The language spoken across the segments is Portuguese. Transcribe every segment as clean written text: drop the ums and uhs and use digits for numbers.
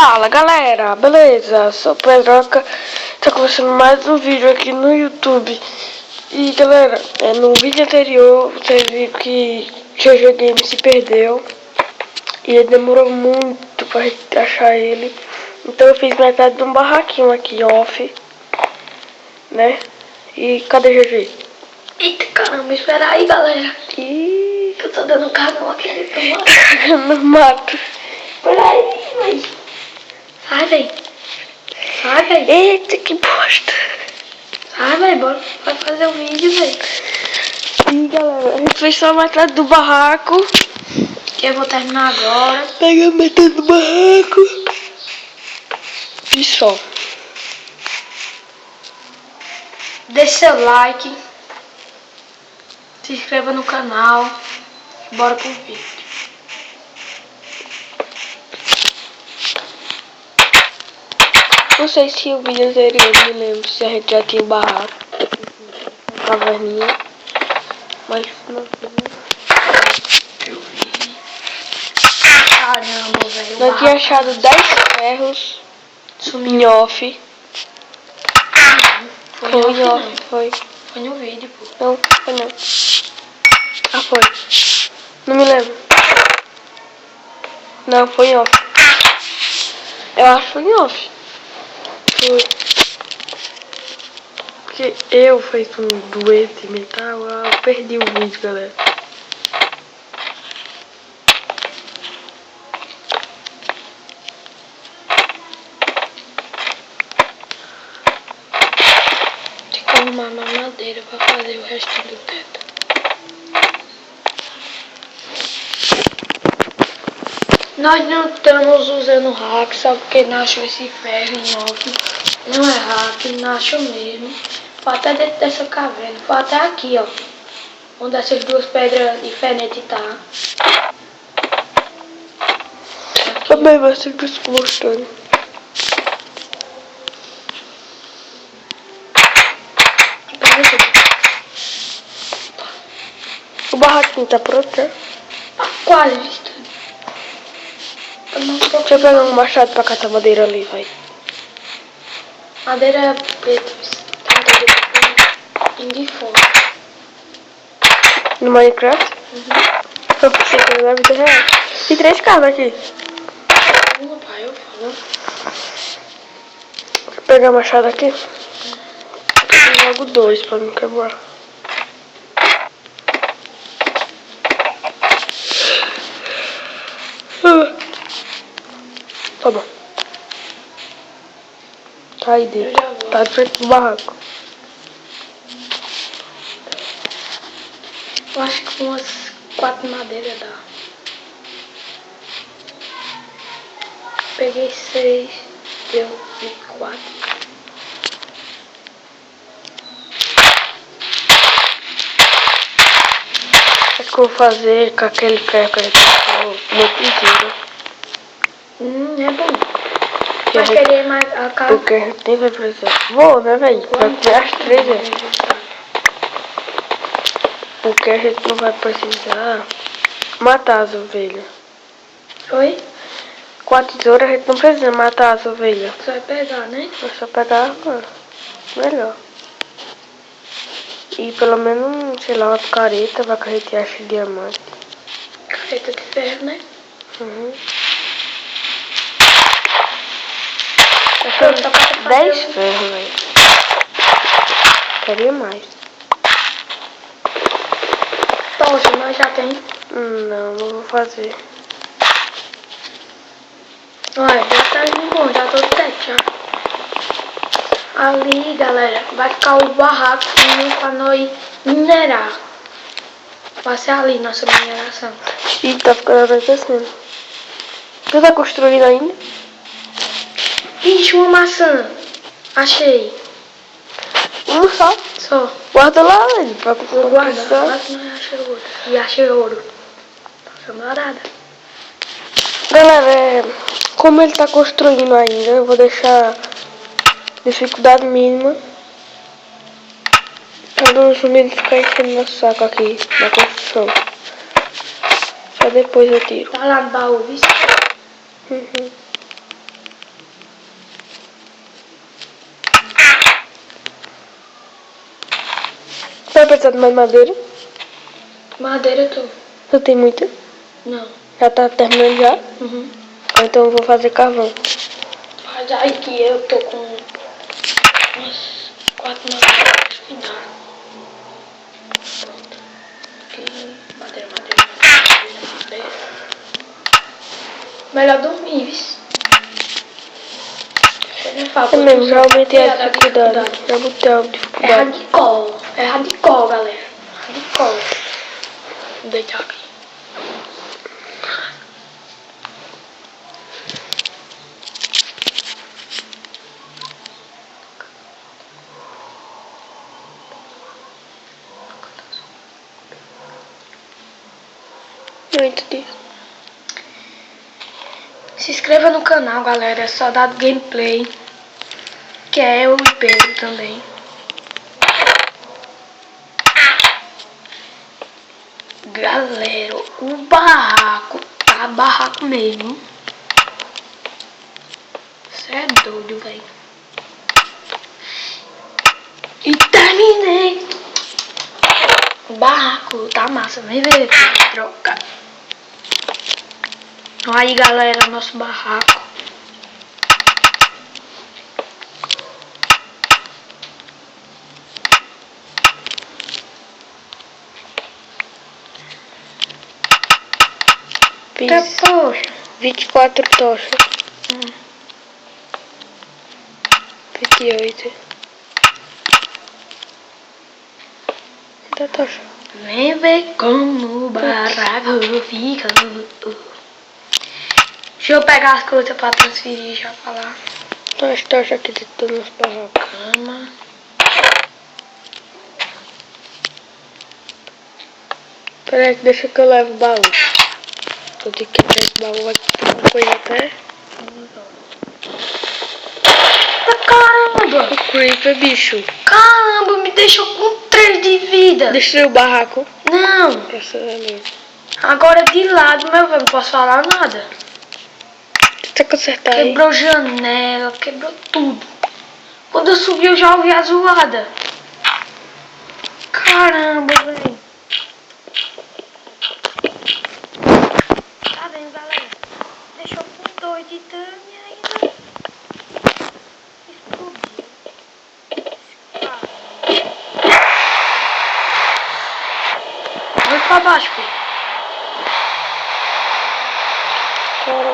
Fala galera, beleza? Sou o Pedroca, tá começando mais um vídeo aqui no YouTube. E galera, no vídeo anterior vocês viram que GG Game se perdeu e ele demorou muito pra achar ele. Então eu fiz metade de um barraquinho aqui off, né? E cadê GG? Eita caramba, espera aí galera. Ih, Que eu tô dando cagão aqui dentro do mato. no mato. Espera aí, véi. Sai, véi. Sai, véi. Eita, que bosta. Sai, véi, bora. Vai fazer o vídeo, véi. E galera, a gente fez só a metade do barraco. Eu vou terminar agora. Pega a metade do barraco. E só. Deixe seu like. Se inscreva no canal. Bora pro vídeo. Não sei se o vídeo anterior, me lembro se a gente já tinha o barraco. Caverninha. Mas não. Eu vi. Caramba, velho. Nós tínhamos achado 10 ferros. Em off. Foi Foi no em vídeo, off, foi. Foi no vídeo, pô. Não, foi não. Ah, foi. Não me lembro. Não, foi em off. Eu acho que foi em off. Foi. Porque eu feito um doente mental, eu perdi o vídeo, galera. Tem que arrumar uma madeira pra fazer o resto do teto. Nós não estamos usando hack só porque não achou esse ferro em off. Não é hack, não achou mesmo. Foi até dentro dessa caverna. Foi até aqui, ó. Onde essas duas pedras diferentes tá. Também vai ser mostrando. O barraquinho tá pronto, né? Quase visto. Deixa eu pegar um machado pra catar madeira ali, vai. Madeira preta. De fome. No Minecraft? Eu pensei que era na vida real. Tem 3 casas aqui. Pai, eu falo. Deixa eu pegar o machado aqui. Tem logo 2 pra não quebrar. Tá bom. Tá aí dentro. Tá de frente do barraco. Eu acho que umas 4 madeiras dá. Peguei 6, deu 24. Acho que eu vou fazer com aquele ferro que a gente passou no piseiro. É bom. Mas querer mais a casa. Porque a gente nem vai precisar. Vou, né, velho? Vai comer as 3 vezes. Porque a gente não vai precisar matar as ovelhas. Oi? Com a tesoura a gente não precisa matar as ovelhas. Você vai pegar, né? É só pegar melhor. E pelo menos, sei lá, uma picareta, vai que a gente acha diamante. Careta de ferro, né? Uhum. Pronto, tá pra fazer 10 ferros, velho. Queria mais. Tocha, nós já tem. Não vou fazer. Olha, já tá indo bom, já tô certo já. Ali, galera, vai ficar o barraquinho pra nós minerar. Vai ser ali nossa mineração. Ih, tá ficando acontecendo. Você tá construindo ainda? Ixi, uma maçã. Achei. Um só. Só. Guarda lá, velho. Pra Vou guardar. precisar. Mas não achei outro. E achei ouro. Camarada. Galera, como ele tá construindo ainda, eu vou deixar dificuldade mínima. Pra não zumbi ficar enchendo meu saco aqui na construção. Só depois eu tiro. Tá lá no baú, viu? Uhum. precisar de mais madeira? Madeira eu tô. Você tem muita? Não. Já tá terminando já? Uhum. Então eu vou fazer carvão. Mas aí que eu tô com umas 4 madeiras que dá. Pronto. Aqui, madeira. Melhor dormir, viu? É mesmo, já aumentei a dificuldade. Já botei a É dificuldade. radical. É radical, galera. Radical. Vou deitar aqui. Muito disso. Se inscreva no canal, galera. É só dar gameplay. Que é eu e Pedro também. Galera, o barraco tá barraco mesmo. Você é doido, velho. E terminei. O barraco tá massa. Vem ver, troca. Aí, galera, nosso barraco. Fiz 24 tochas. 28. Da tocha. Vem ver como o barraco fica. Deixa eu pegar as coisas pra transferir já pra lá. Olha as tochas aqui dentro do nosso barraco. Cama. Peraí, deixa que eu levo o baú. Eu tenho que levar esse baú aqui. Depois até. Caramba! O Creeper, bicho. Caramba, me deixou com 3 de vida. Destruiu o barraco. Não. Essa é mesmo. Agora de lado, meu velho, não posso falar nada. Tenta consertar aí. Quebrou janela, quebrou tudo. Quando eu subi, eu já ouvi a zoada. Caramba, velho. Tá vendo, galera? Deixou com 2 de dano e ainda explodiu. Vai pra baixo, filho.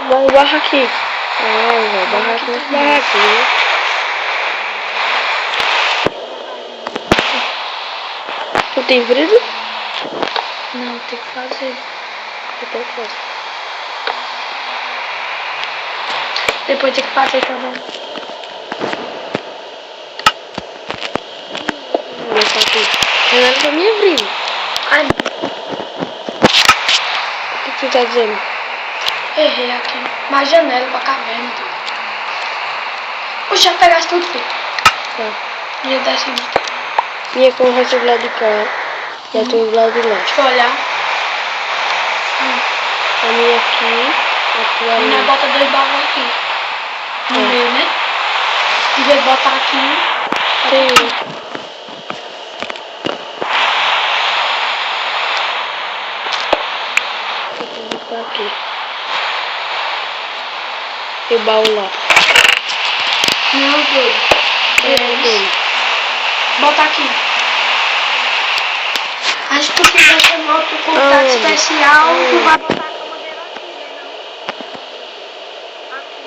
Mas o barraco aqui. Ah, o barraco nesse barraco, né? Tu tem vidro? Não, tem que fazer. Então faço. Depois tem que fazer também. Vou botar aqui. Renato pra mim abrir. Ai, O que tu tá dizendo? errei aqui. Mais janela pra caverna. Puxa, já pegaste tudo, filho. Tá. E eu desce aqui. Minha cor vai ser do lado de cá. E a tua do lado de lá. Deixa eu olhar. A minha aqui. A tua A minha ali. bota 2 baús aqui. No meio, né? Em vez de botar aqui. Tem. Vou botar aqui. E o baú lá. Não, doido. Tem. Bota aqui. Acho que tu quiser chamar outro contato Aonde? especial, tu Aonde? vai botar a camadeira aqui, né? Não? Aqui.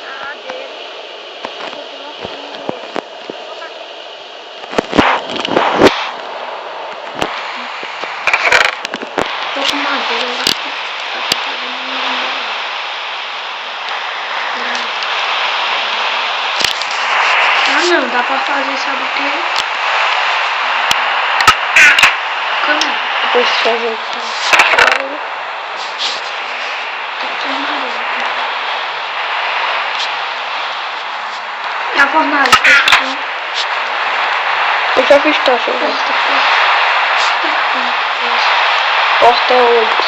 A dele. Tô com madeira, eu acho que dá pra fazer uma. Ah não, dá pra fazer, sabe o quê? Cama. Depois de fazer o Tô sem madeira aqui. E a fornalha, Eu já fiz tocha. porta. Porta é 8.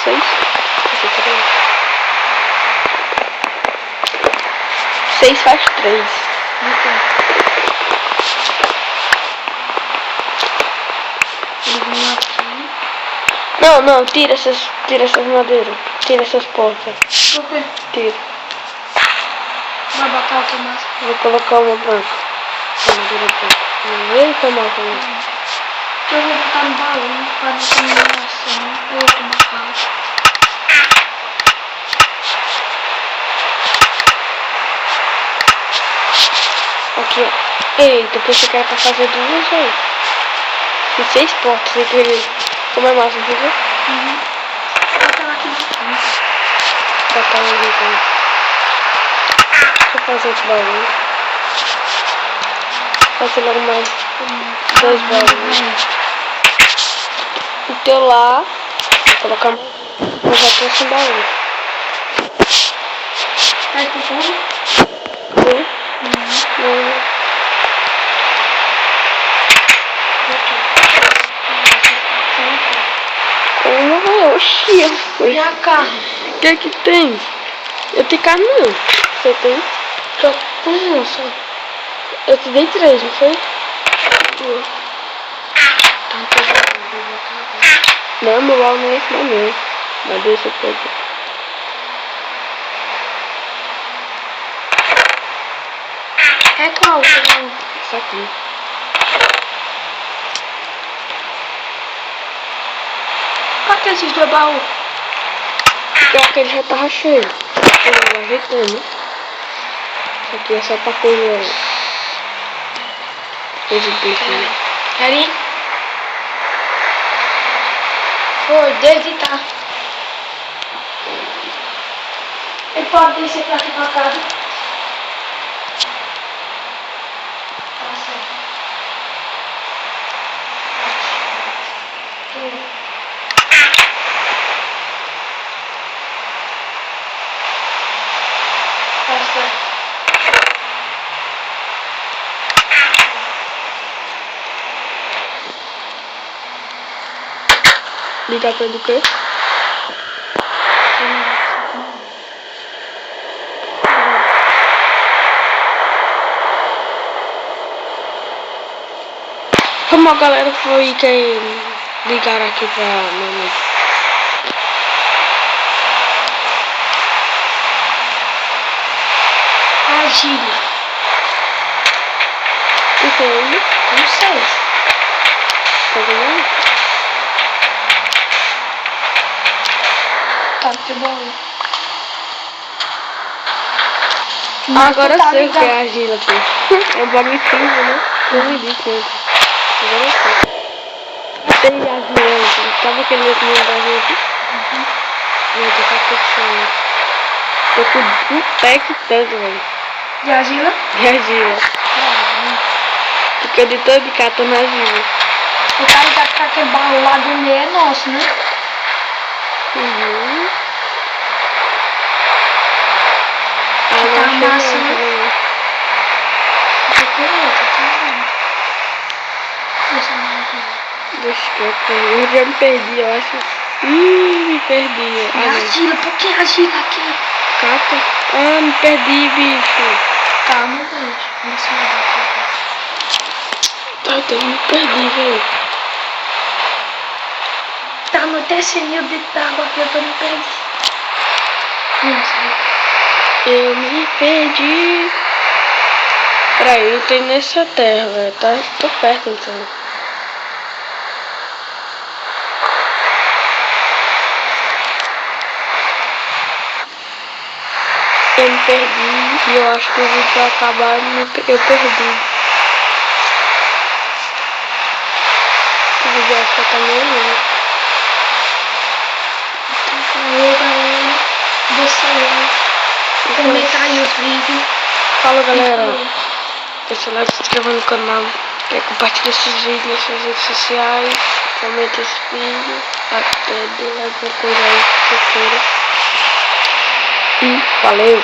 6? 6 faz 3. Não, tira essas madeiras. Tira essas portas. Por quê? Tira. Vai botar o que mais? Vou colocar uma branca. Uma madeira branca. Eita, malta. Eu vou botar no baú para não ter mineração. Outro macaco. Aqui, ó. Eita, pensei que era pra fazer duas aí. Fiz 6 portas sem querer. Como é massa, entendeu? Bota ela aqui na frente. Botar ela ali então. Deixa eu fazer esse baú. Fazer logo mais 2 baús. O teu lá. Vou colocar mais. Eu já tô sem baú. Tá escutando? Viu? Não. Oxi, E a carne? o que é que tem? Eu tenho carne não. Você tem? Só uma só. Eu te dei 3, não foi? Não, meu baú não é esse não meu. Mas deixa eu pegar. É qual? Isso aqui. Qual que é esses dois baús? Porque aquele já tava cheio. Eu vou ajeitando. Isso aqui é só pra coisa. Coisa de peixe. Ali? Foi, desde tá. Ele pode descer pra aqui pra casa. Tá certo. Tá certo. Ligar pra ele do quê? Como a galera foi que ligaram aqui pra minha mãe. Argila. Entende? Não sei. Tá vendo? Tá, que bom. Agora eu sei o que é argila aqui. É um bagulho cinza, né? Eu me disse antes. Agora eu sei. Tem argila antes. Sabe aquele outro nome da argila aqui? Eu tô com tô com um pack tanto, velho. De argila? De argila. Porque eu de todo catando argila. O cara tá com aquele baú lá do meio é nosso, né? Uhum. Tá não massa, achei né? não. Deixa eu já me perdi, eu acho. Me perdi. Ah, não. Argila, por que argila aqui? Cata. Ah, me perdi, bicho. Tá, não vejo. Tá, então me perdi, velho. Tá anoitecendo eu dentro d'água aqui, eu tô me perdi. Eu me perdi. Peraí, eu tenho nessa terra, velho. Tá, tô perto então. Eu me perdi e eu acho que o vídeo vai acabar e eu perdi. O vídeo acho que tá meio. Valeu, galera. Deixa eu comentar aí os vídeos. Fala, galera. Deixa o like, se inscreva no canal. Compartilha esses vídeos nas suas redes sociais. Comenta esse vídeo. Até dê alguma coisa aí que você queira. E valeu!